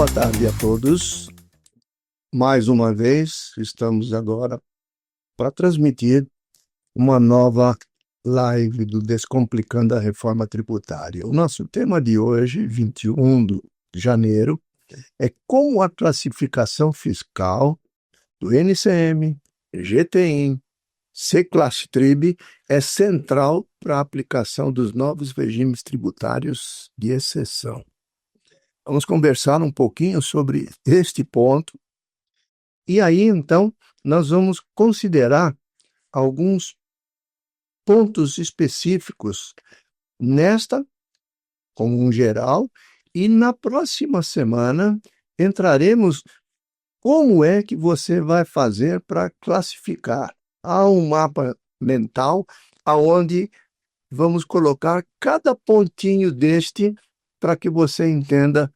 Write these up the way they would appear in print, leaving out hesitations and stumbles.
Boa tarde a todos. Mais uma vez, estamos agora para transmitir uma nova live do Descomplicando a Reforma Tributária. O nosso tema de hoje, 21 de janeiro, é como a classificação fiscal do NCM, GTIM, C-Class-Trib é central para a aplicação dos novos regimes tributários de exceção. Vamos conversar um pouquinho sobre este ponto e aí, então, nós vamos considerar alguns pontos específicos nesta, como um geral, e na próxima semana entraremos como é que você vai fazer para classificar. Há um mapa mental aonde vamos colocar cada pontinho deste para que você entenda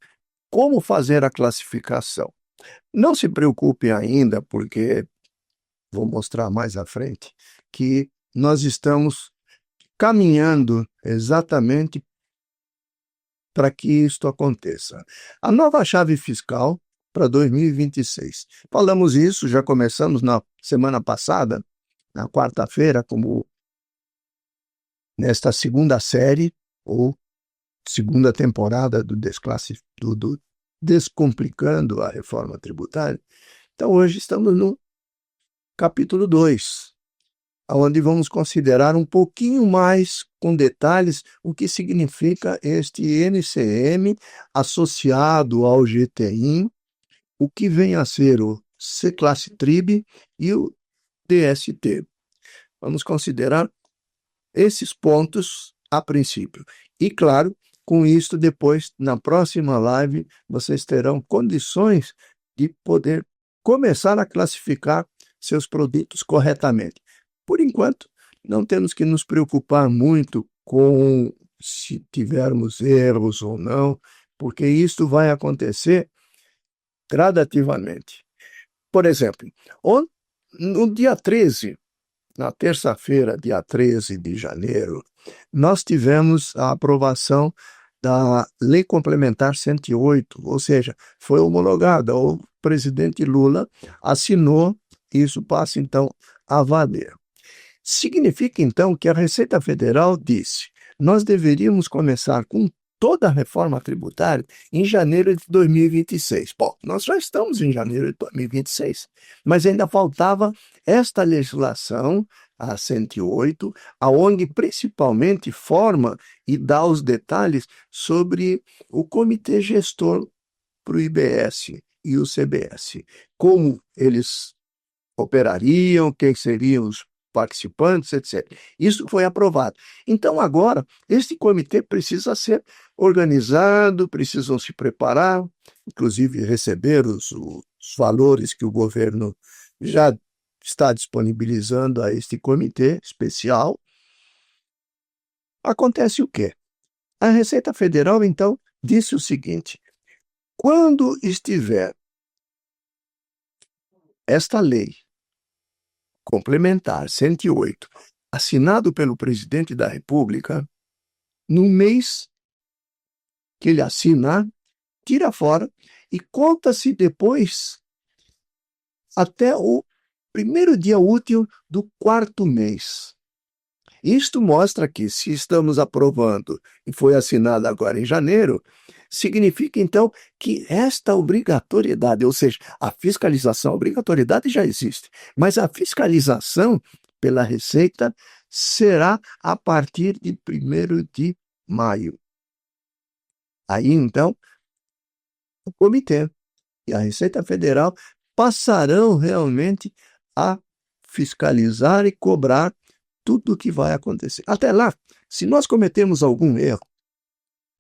como fazer a classificação. Não se preocupe ainda, porque vou mostrar mais à frente, que nós estamos caminhando exatamente para que isto aconteça. A nova chave fiscal para 2026. Falamos isso, já começamos na semana passada, na quarta-feira, como nesta segunda série, ou segunda temporada do Descomplicando a Reforma Tributária. Então, hoje estamos no capítulo 2, onde vamos considerar um pouquinho mais com detalhes o que significa este NCM associado ao GTIM, o que vem a ser o C-Class-Trib e o DST. Vamos considerar esses pontos a princípio. E, claro, com isso, depois, na próxima live, vocês terão condições de poder começar a classificar seus produtos corretamente. Por enquanto, não temos que nos preocupar muito com se tivermos erros ou não, porque isso vai acontecer gradativamente. Por exemplo, no dia 13, na terça-feira, dia 13 de janeiro, nós tivemos a aprovação da Lei Complementar 108, ou seja, foi homologada, o presidente Lula assinou, e isso passa então a valer. Significa então que a Receita Federal disse: nós deveríamos começar com toda a reforma tributária em janeiro de 2026. Bom, nós já estamos em janeiro de 2026, mas ainda faltava esta legislação, a 108, aonde principalmente forma e dá os detalhes sobre o comitê gestor para o IBS e o CBS, como eles operariam, quem seriam os participantes, etc. Isso foi aprovado. Então, agora, este comitê precisa ser organizado, precisam se preparar, inclusive receber os valores que o governo já está disponibilizando a este comitê especial. Acontece o quê? A Receita Federal, então, disse o seguinte: quando estiver esta lei complementar 108, assinado pelo presidente da República, no mês que ele assinar, tira fora e conta-se depois até o primeiro dia útil do quarto mês. Isto mostra que, se estamos aprovando e foi assinado agora em janeiro, significa, então, que esta obrigatoriedade, ou seja, a fiscalização, a obrigatoriedade já existe, mas a fiscalização pela Receita será a partir de 1º de maio. Aí, então, o comitê e a Receita Federal passarão realmente a fiscalizar e cobrar tudo o que vai acontecer. Até lá, se nós cometemos algum erro,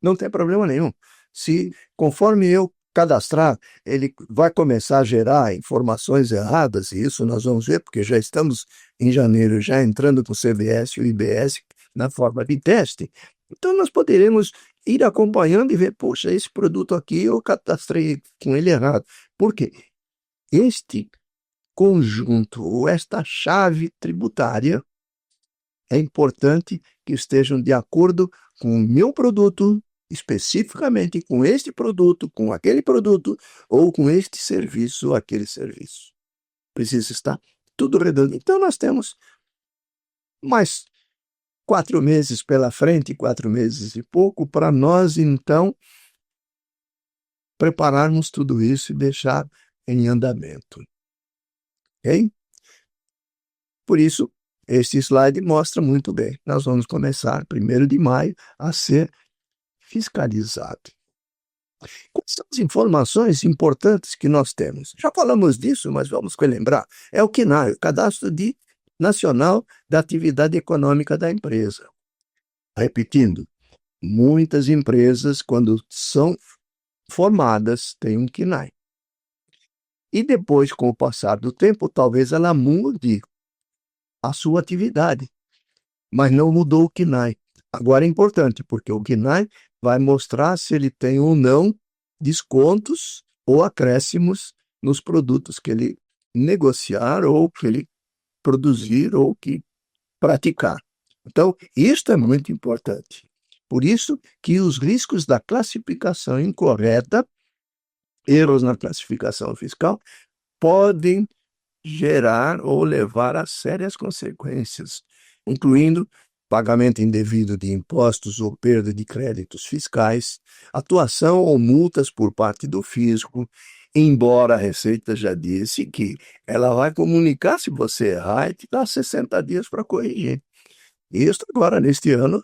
não tem problema nenhum. Se, conforme eu cadastrar, ele vai começar a gerar informações erradas, e isso nós vamos ver, porque já estamos em janeiro, já entrando com o CBS e o IBS na forma de teste, então nós poderemos ir acompanhando e ver, poxa, esse produto aqui eu cadastrei com ele errado. Por quê? Este conjunto, ou esta chave tributária, é importante que estejam de acordo com o meu produto especificamente com este produto, com aquele produto, ou com este serviço ou aquele serviço. Precisa estar tudo redondo. Então, nós temos mais 4 meses pela frente, 4 meses e pouco, para nós, então, prepararmos tudo isso e deixar em andamento. Ok? Por isso, este slide mostra muito bem. Nós vamos começar, 1º de maio, a ser fiscalizado. Quais são as informações importantes que nós temos? Já falamos disso, mas vamos relembrar. É o CNAE, o Cadastro Nacional da Atividade Econômica da empresa. Repetindo, muitas empresas, quando são formadas, têm um CNAE. E depois, com o passar do tempo, talvez ela mude a sua atividade, mas não mudou o CNAE. Agora é importante, porque o CNAE vai mostrar se ele tem ou não descontos ou acréscimos nos produtos que ele negociar ou que ele produzir ou que praticar. Então, isto é muito importante. Por isso que os riscos da classificação incorreta, erros na classificação fiscal, podem gerar ou levar a sérias consequências, incluindo pagamento indevido de impostos ou perda de créditos fiscais, atuação ou multas por parte do fisco, embora a Receita já disse que ela vai comunicar se você errar e te dá 60 dias para corrigir. Isso agora, neste ano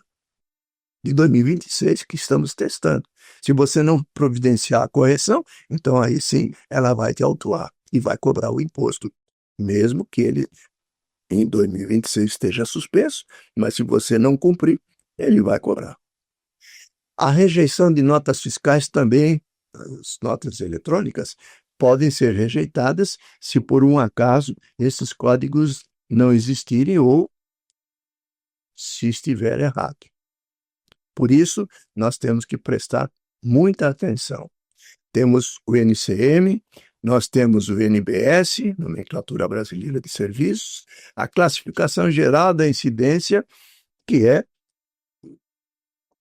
de 2026, que estamos testando. Se você não providenciar a correção, então aí sim ela vai te autuar e vai cobrar o imposto, mesmo que ele em 2026 esteja suspenso, mas se você não cumprir, ele vai cobrar. A rejeição de notas fiscais também, as notas eletrônicas, podem ser rejeitadas se por um acaso esses códigos não existirem ou se estiver errado. Por isso, nós temos que prestar muita atenção. Temos o NCM, nós temos o NBS, Nomenclatura Brasileira de Serviços, a Classificação Geral da Incidência, que é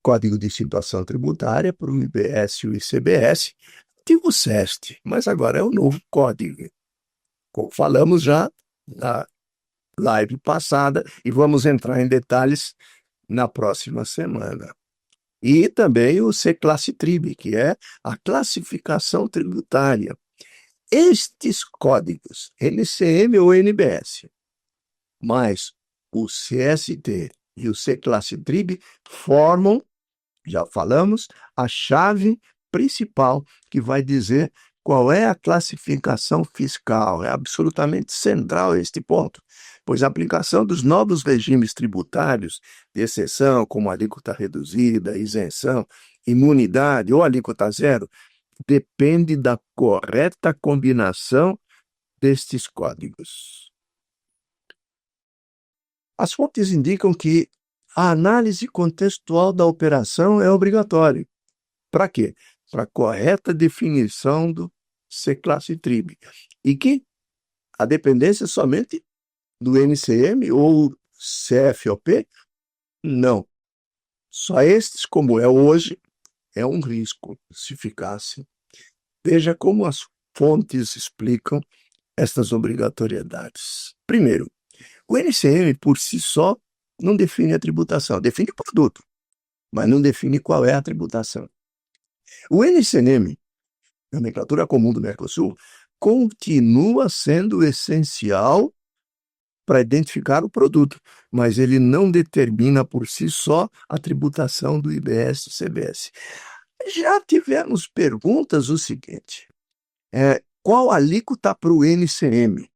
Código de Situação Tributária para o IBS e o ICBS, antigo SEST, mas agora é o novo código. Como falamos já na live passada e vamos entrar em detalhes na próxima semana. E também o C-Classe-Trib, que é a classificação tributária. Estes códigos, NCM ou NBS, mais o CST e o C-Classe-Trib formam, já falamos, a chave principal que vai dizer qual é a classificação fiscal. É absolutamente central este ponto, pois a aplicação dos novos regimes tributários de exceção, como alíquota reduzida, isenção, imunidade ou alíquota zero, depende da correta combinação destes códigos. As fontes indicam que a análise contextual da operação é obrigatória. Para quê? Para a correta definição do C-Classe-Trib. E que a dependência somente do NCM ou CFOP? Não. Só estes, como é hoje, é um risco se ficasse. Veja como as fontes explicam estas obrigatoriedades. Primeiro, o NCM por si só não define a tributação, define o produto, mas não define qual é a tributação. O NCM, Nomenclatura Comum do Mercosul, continua sendo essencial para identificar o produto, mas ele não determina por si só a tributação do IBS e CBS. Já tivemos perguntas o seguinte, qual alíquota para o NCM?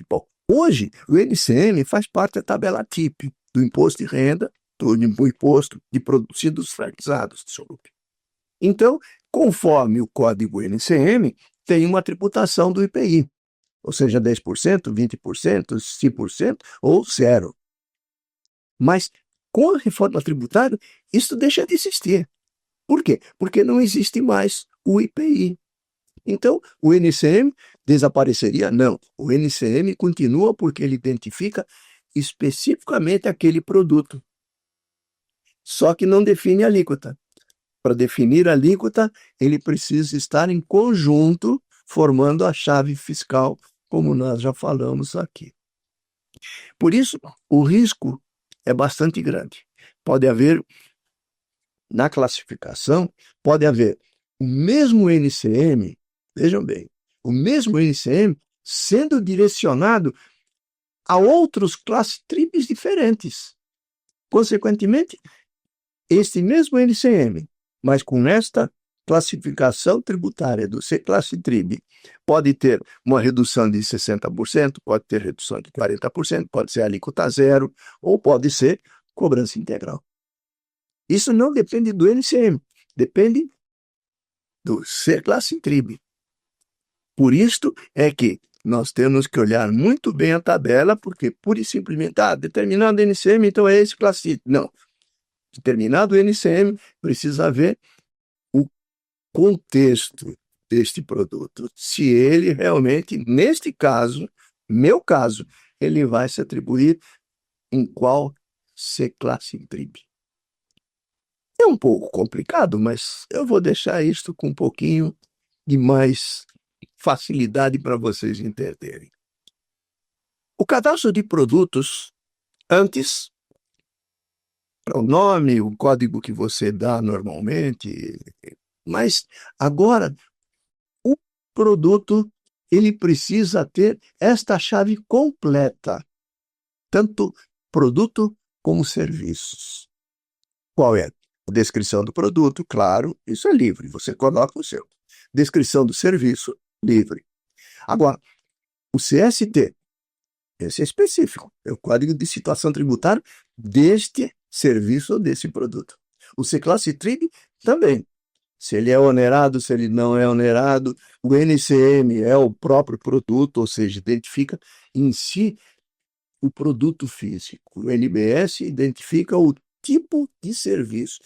Bom, hoje o NCM faz parte da tabela TIP, do Imposto de Renda, do Imposto de Produtos Industrializados, Então, conforme o código NCM, tem uma tributação do IPI, ou seja, 10%, 20%, 5% ou zero. Mas, com a reforma tributária, isso deixa de existir. Por quê? Porque não existe mais o IPI. Então, o NCM desapareceria? Não. O NCM continua porque ele identifica especificamente aquele produto. Só que não define a alíquota. Para definir a alíquota, ele precisa estar em conjunto, formando a chave fiscal, como nós já falamos aqui. Por isso, o risco é bastante grande. Pode haver, na classificação, pode haver o mesmo NCM, vejam bem, o mesmo NCM sendo direcionado a outros classe tribes diferentes. Consequentemente, este mesmo NCM, mas com esta classificação tributária do C-Classe TRIB, pode ter uma redução de 60%, pode ter redução de 40%, pode ser alíquota zero, ou pode ser cobrança integral. Isso não depende do NCM, depende do C-Classe TRIB. Por isto é que nós temos que olhar muito bem a tabela, porque pura e simplesmente, determinado NCM, então é esse classe. Não. Determinado NCM, precisa ver o contexto deste produto. Se ele realmente, neste caso, meu caso, ele vai se atribuir em qual C-Classe TRIB. É um pouco complicado, mas eu vou deixar isto com um pouquinho de mais facilidade para vocês entenderem. O cadastro de produtos, antes, para o nome, o código que você dá normalmente, mas agora o produto ele precisa ter esta chave completa, tanto produto como serviços. Qual é? A descrição do produto, claro, isso é livre, você coloca o seu. Descrição do serviço, livre. Agora, o CST, esse é específico, é o Código de Situação Tributária deste serviço ou desse produto. O C-Classe TRIB também. Se ele é onerado, se ele não é onerado. O NCM é o próprio produto, ou seja, identifica em si o produto físico. O NBS identifica o tipo de serviço.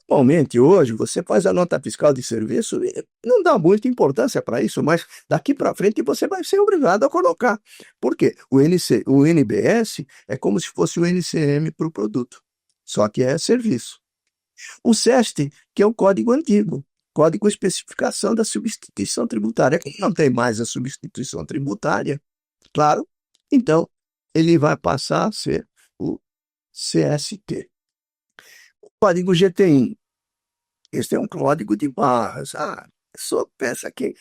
Normalmente, hoje, você faz a nota fiscal de serviço e não dá muita importância para isso, mas daqui para frente você vai ser obrigado a colocar. Por quê? O NBS é como se fosse o NCM para o produto, só que é serviço. O SEST, que é o código antigo, Código de Especificação da Substituição Tributária, que não tem mais a substituição tributária, claro, então ele vai passar a ser o CST. O código GTI, esse é um código de barras. Só pensa que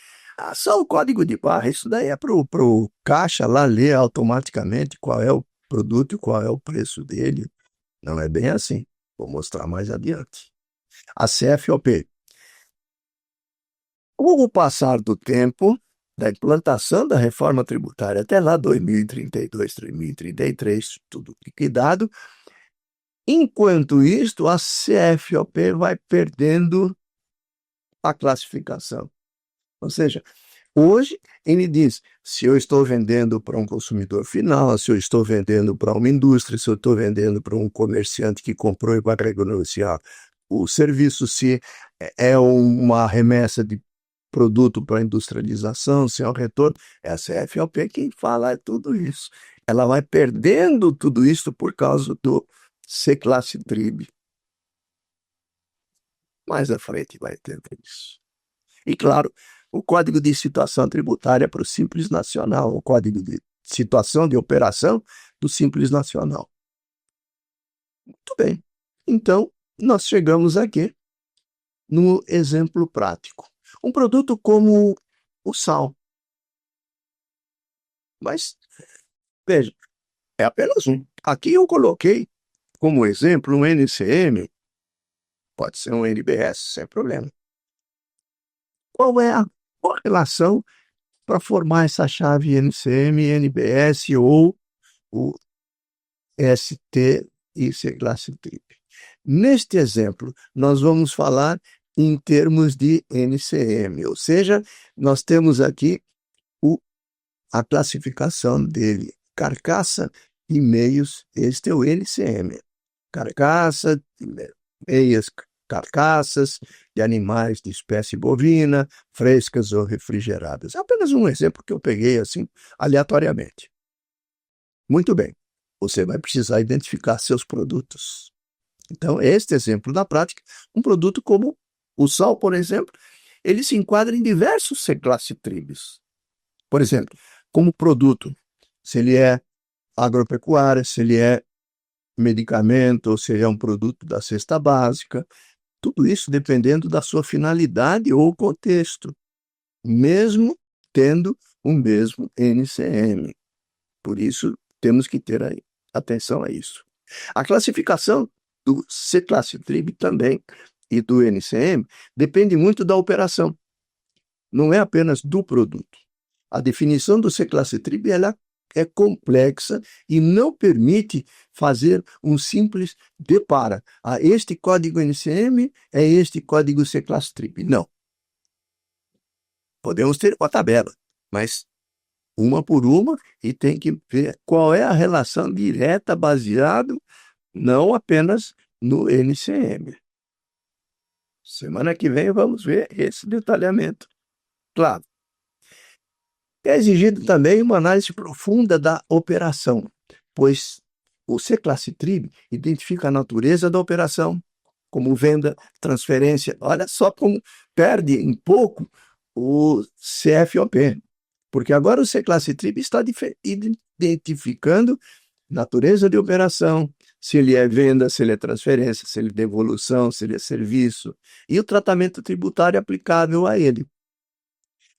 só o código de barra, isso daí é para o caixa lá ler automaticamente qual é o produto e qual é o preço dele. Não é bem assim. Vou mostrar mais adiante. A CFOP. Com o passar do tempo, da implantação da reforma tributária até lá 2032, 2033, tudo liquidado, enquanto isto, a CFOP vai perdendo a classificação. Ou seja, hoje ele diz, se eu estou vendendo para um consumidor final, se eu estou vendendo para uma indústria, se eu estou vendendo para um comerciante que comprou e vai renegociar o serviço, se é uma remessa de produto para industrialização, se é um retorno, é a CFOP quem fala tudo isso. Ela vai perdendo tudo isso por causa do C-Classe TRIB. Mais à frente vai ter isso. E, claro, o Código de Situação Tributária para o Simples Nacional, o Código de Situação de Operação do Simples Nacional. Muito bem. Então, nós chegamos aqui no exemplo prático. Um produto como o sal. Mas, veja, é apenas um. Aqui eu coloquei como exemplo um NCM, pode ser um NBS, sem problema. Qual é a correlação para formar essa chave NCM, NBS ou o ST e C-Classe TRIB? Neste exemplo, nós vamos falar em termos de NCM, ou seja, nós temos aqui a classificação dele, carcaça e meios, este é o NCM. Carcaça, meias carcaças de animais de espécie bovina, frescas ou refrigeradas. É apenas um exemplo que eu peguei assim, aleatoriamente. Muito bem, você vai precisar identificar seus produtos. Então, este exemplo na prática, um produto como O sal, por exemplo, ele se enquadra em diversos C-classe TRIBs. Por exemplo, como produto, se ele é agropecuária, se ele é medicamento, ou se ele é um produto da cesta básica, tudo isso dependendo da sua finalidade ou contexto, mesmo tendo o mesmo NCM. Por isso, temos que ter atenção a isso. A classificação do C-classe TRIB também e do NCM depende muito da operação. Não é apenas do produto. A definição do C-classe TRIB ela é complexa e não permite fazer um simples depara. Este código NCM é este código C-classe TRIB. Não. Podemos ter uma tabela, mas uma por uma, e tem que ver qual é a relação direta baseado não apenas no NCM. Semana que vem vamos ver esse detalhamento. Claro, é exigido também uma análise profunda da operação, pois o C-classe TRIB identifica a natureza da operação, como venda, transferência. Olha só como perde um pouco o CFOP, porque agora o C-classe TRIB está identificando natureza de operação, se ele é venda, se ele é transferência, se ele é devolução, se ele é serviço, e o tratamento tributário aplicável a ele. O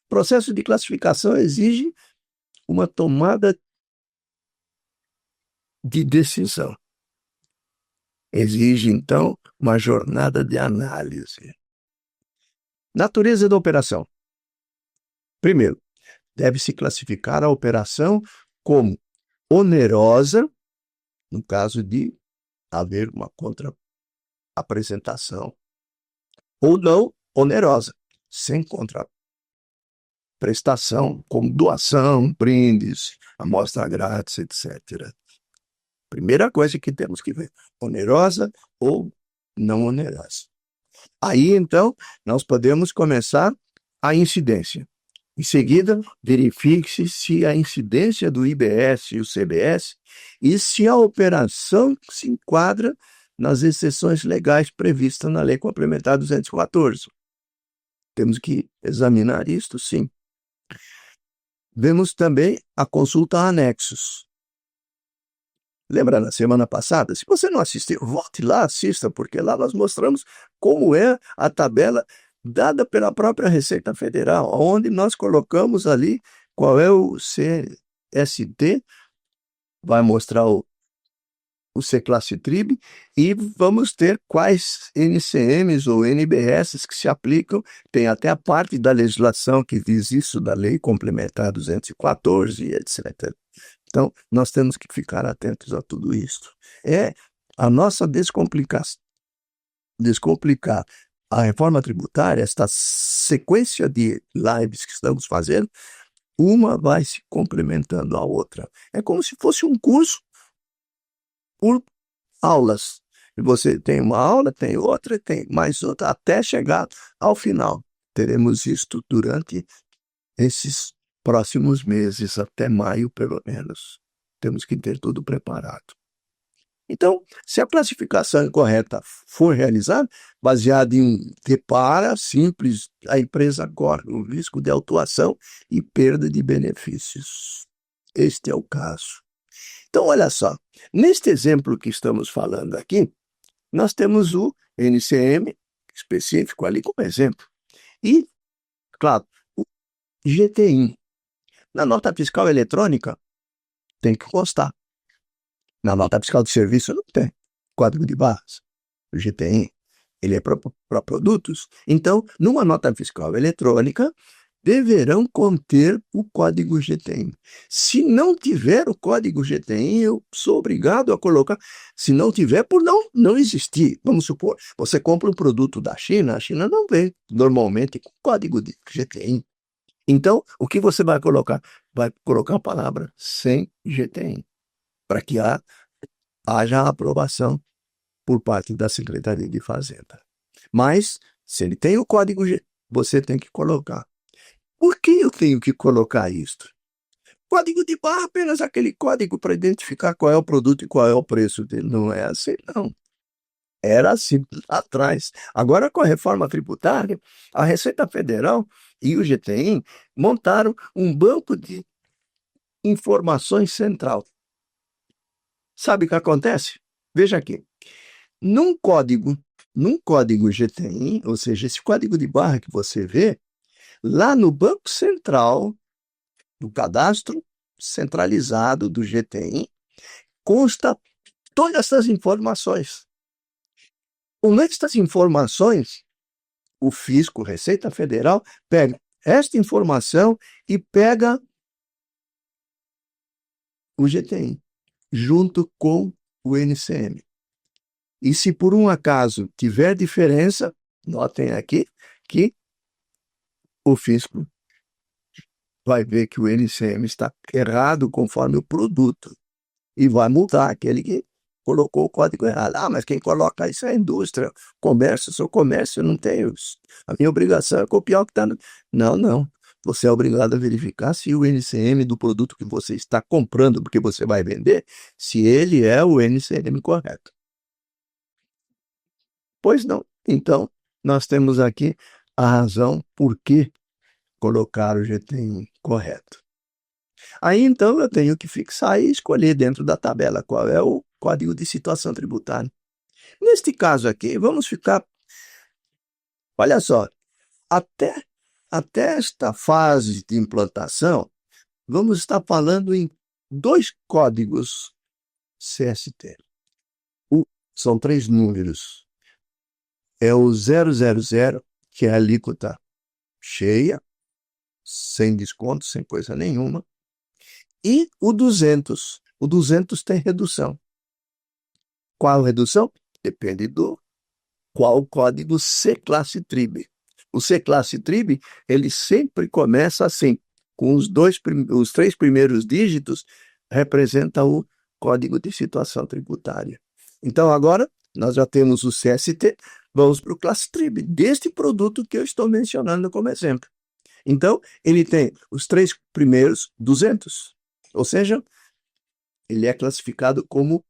processo de classificação exige uma tomada de decisão. Exige, então, uma jornada de análise. Natureza da operação. Primeiro, deve-se classificar a operação como onerosa, no caso de haver uma contra-apresentação, ou não onerosa, sem contra-prestação, como doação, brindes, amostra grátis, etc. Primeira coisa que temos que ver, onerosa ou não onerosa. Aí, então, nós podemos começar a incidência. Em seguida, verifique-se se a incidência do IBS e o CBS e se a operação se enquadra nas exceções legais previstas na Lei Complementar 214. Temos que examinar isto, sim. Vemos também a consulta a anexos. Lembra na semana passada? Se você não assistiu, volte lá, assista, porque lá nós mostramos como é a tabela dada pela própria Receita Federal, onde nós colocamos ali qual é o CST, vai mostrar o C-classe TRIB, e vamos ter quais NCMs ou NBS que se aplicam. Tem até a parte da legislação que diz isso, da Lei Complementar 214, etc. Então, nós temos que ficar atentos a tudo isso. É a nossa descomplicar a reforma tributária, esta sequência de lives que estamos fazendo, uma vai se complementando à outra. É como se fosse um curso por aulas. E você tem uma aula, tem outra, tem mais outra, até chegar ao final. Teremos isto durante esses próximos meses, até maio, pelo menos. Temos que ter tudo preparado. Então, se a classificação correta for realizada, baseada em depara simples, a empresa corre o risco de autuação e perda de benefícios. Este é o caso. Então, olha só, neste exemplo que estamos falando aqui, nós temos o NCM específico ali como exemplo. E, claro, o GTI. Na nota fiscal eletrônica, tem que constar. Na nota fiscal de serviço não tem código de barras. O GTI, ele é para produtos. Então, numa nota fiscal eletrônica, deverão conter o código GTI. Se não tiver o código GTI, eu sou obrigado a colocar. Se não tiver, por não existir. Vamos supor, você compra um produto da China, a China não vem normalmente com código de GTI. Então, o que você vai colocar? Vai colocar a palavra sem GTI, para que haja aprovação por parte da Secretaria de Fazenda. Mas, se ele tem o código GTI, você tem que colocar. Por que eu tenho que colocar isto? Código de barra, apenas aquele código para identificar qual é o produto e qual é o preço dele. Não é assim, não. Era assim lá atrás. Agora, com a reforma tributária, a Receita Federal e o GTI montaram um banco de informações central. Sabe o que acontece? Veja aqui. Num código, num código GTI, ou seja, esse código de barra que você vê, lá no Banco Central, do cadastro centralizado do GTI, consta todas essas informações. Com estas informações, o fisco, Receita Federal, pega esta informação e pega o GTI, junto com o NCM. E se por um acaso tiver diferença, notem aqui que o fisco vai ver que o NCM está errado conforme o produto e vai multar aquele que colocou o código errado. Ah, mas quem coloca isso é a indústria, comércio, seu comércio, eu não tenho isso. A minha obrigação é copiar o que está no... Não, não. Você é obrigado a verificar se o NCM do produto que você está comprando, porque você vai vender, se ele é o NCM correto. Pois não. Então, nós temos aqui a razão por que colocar o GTI correto. Aí, então, eu tenho que fixar e escolher dentro da tabela qual é o código de situação tributária. Neste caso aqui, vamos ficar... Olha só, até, até esta fase de implantação, vamos estar falando em dois códigos CST. São 3 números. É o 000, que é a alíquota cheia, sem desconto, sem coisa nenhuma, e o 200. O 200 tem redução. Qual redução? Depende do qual código C-Classe TRIB. O C-Classe TRIB, ele sempre começa assim, com os 3 primeiros dígitos representa o código de situação tributária. Então, agora, nós já temos o CST, vamos para o Classe TRIB, deste produto que eu estou mencionando como exemplo. Então, ele tem os 3 primeiros 200, ou seja, ele é classificado como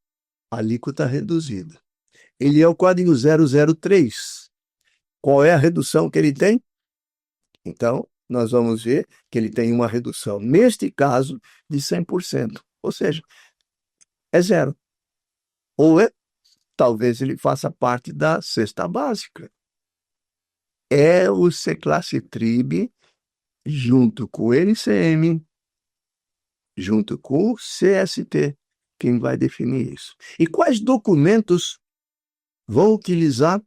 alíquota reduzida. Ele é o código 003. Qual é a redução que ele tem? Então, nós vamos ver que ele tem uma redução, neste caso, de 100%. Ou seja, é zero. Ou talvez ele faça parte da cesta básica. É o C-Classe TRIB, junto com o NCM, junto com o CST, quem vai definir isso. E quais documentos vão utilizar,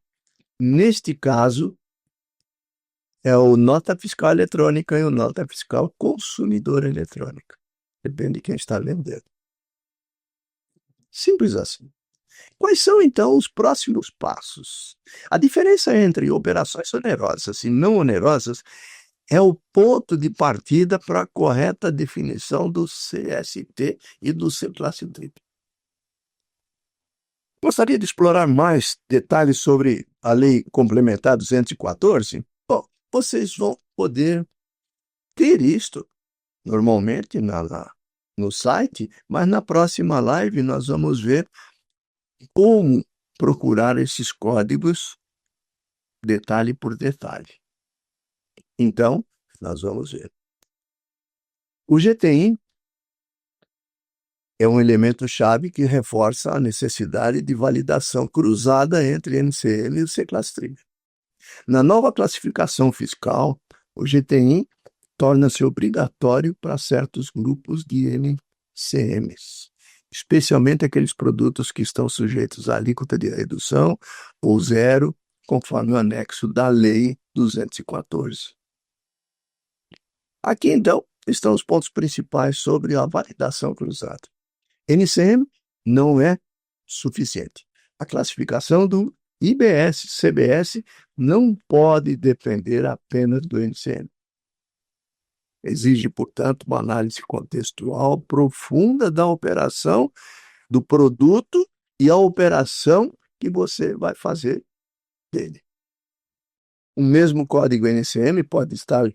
neste caso, é o nota fiscal eletrônica e o nota fiscal consumidor eletrônica. Depende de quem está vendendo. Simples assim. Quais são, então, os próximos passos? A diferença entre operações onerosas e não onerosas é o ponto de partida para a correta definição do CST e do C-Classe TRIB. Gostaria de explorar mais detalhes sobre a Lei Complementar 214? Bom, vocês vão poder ter isto normalmente no site, mas na próxima live nós vamos ver como procurar esses códigos detalhe por detalhe. Então, nós vamos ver. O GTI é um elemento-chave que reforça a necessidade de validação cruzada entre NCM e o C-Classe TRIB. Na nova classificação fiscal, o GTI torna-se obrigatório para certos grupos de NCMs, especialmente aqueles produtos que estão sujeitos à alíquota de redução ou zero, conforme o anexo da Lei 214. Aqui, então, estão os pontos principais sobre a validação cruzada. NCM não é suficiente. A classificação do IBS-CBS não pode depender apenas do NCM. Exige, portanto, uma análise contextual profunda da operação, do produto e a operação que você vai fazer dele. O mesmo código NCM pode estar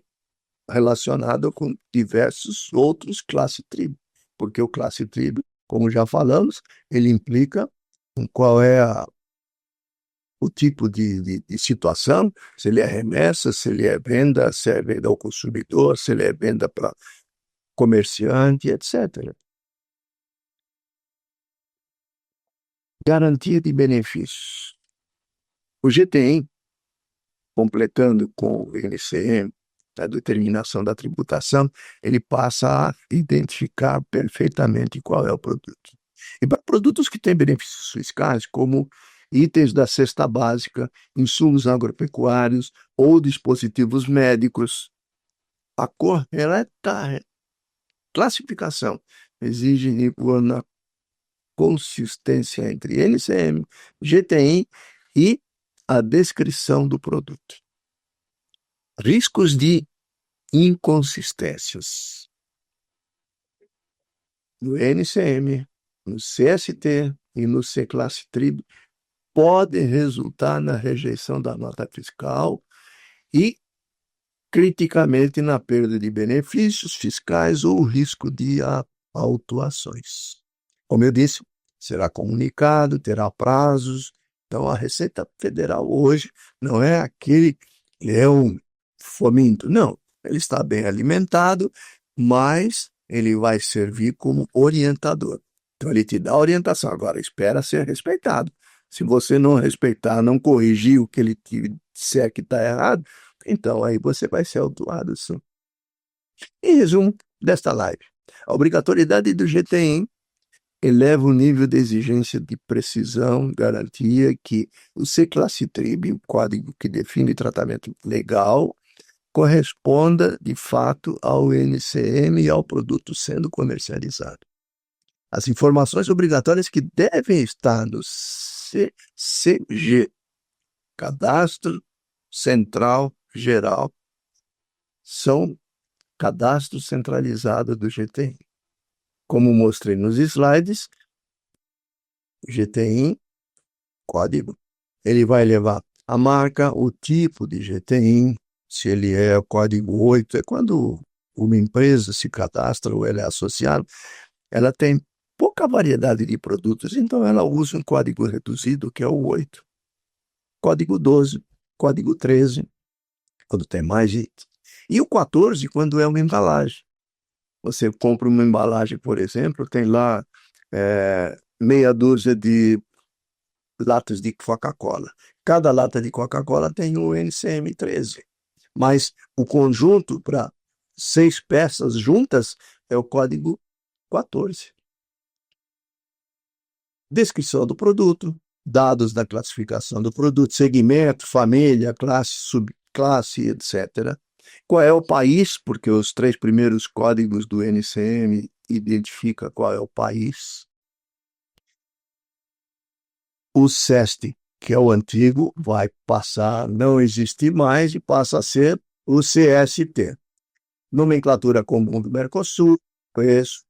relacionado com diversos outros classe TRIB, porque o classe TRIB, como já falamos, ele implica em qual é o tipo de situação, se ele é remessa, se ele é venda, se é venda ao consumidor, se ele é venda para comerciante, etc. Garantia de benefícios. O GTM, completando com o NCM, a determinação da tributação, ele passa a identificar perfeitamente qual é o produto. E para produtos que têm benefícios fiscais, como itens da cesta básica, insumos agropecuários ou dispositivos médicos, a correta classificação exige uma consistência entre NCM, GTM e a descrição do produto. Riscos de inconsistências. No NCM, no CST e no C-Classe TRIB, pode resultar na rejeição da nota fiscal e, criticamente, na perda de benefícios fiscais ou risco de autuações. Como eu disse, será comunicado, terá prazos. Então, a Receita Federal hoje não é aquele leão faminto, não. Ele está bem alimentado, mas ele vai servir como orientador. Então, ele te dá orientação. Agora, espera ser respeitado. Se você não respeitar, não corrigir o que ele te disser que está errado, então aí você vai ser autuado, sim. Em resumo desta live, a obrigatoriedade do GTM eleva o nível de exigência de precisão, garantia que o C-Classe TRIB, o código que define tratamento legal, corresponda, de fato, ao NCM e ao produto sendo comercializado. As informações obrigatórias que devem estar no CCG, Cadastro Central Geral, são cadastro centralizado do GTM. Como mostrei nos slides, GTM, código, ele vai levar a marca, o tipo de GTM, se ele é o código 8, é quando uma empresa se cadastra ou ela é associada, ela tem pouca variedade de produtos, então ela usa um código reduzido, que é o 8. Código 12, código 13, quando tem mais itens. E o 14, quando é uma embalagem. Você compra uma embalagem, por exemplo, tem lá meia dúzia de latas de Coca-Cola. Cada lata de Coca-Cola tem o NCM 13. Mas o conjunto para 6 peças juntas é o código 14. Descrição do produto, dados da classificação do produto, segmento, família, classe, subclasse, etc. Qual é o país, porque os 3 primeiros códigos do NCM identificam qual é o país. O CEST, que é o antigo, vai passar a não existir mais e passa a ser o CST. Nomenclatura comum do Mercosul, preço,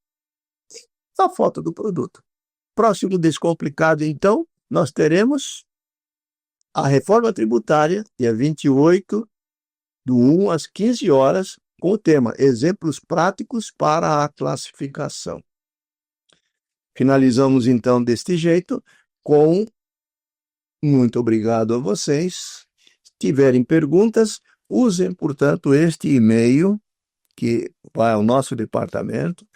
a foto do produto. Próximo Descomplicado, então, nós teremos a reforma tributária, dia 28, do 1 às 15 horas, com o tema Exemplos Práticos para a Classificação. Finalizamos, então, deste jeito, com muito obrigado a vocês. Se tiverem perguntas, usem, portanto, este e-mail que vai ao nosso departamento,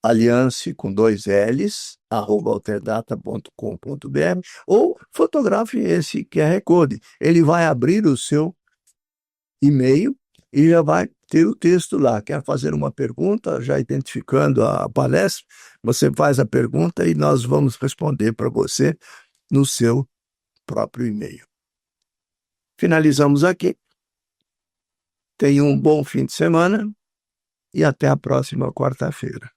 aliance com 2 L's, @alterdata.com.br, ou fotografe esse QR Code. Ele vai abrir o seu e-mail e já vai ter o texto lá. Quer fazer uma pergunta, já identificando a palestra, você faz a pergunta e nós vamos responder para você no seu próprio e-mail. Finalizamos aqui. Tenha um bom fim de semana e até a próxima quarta-feira.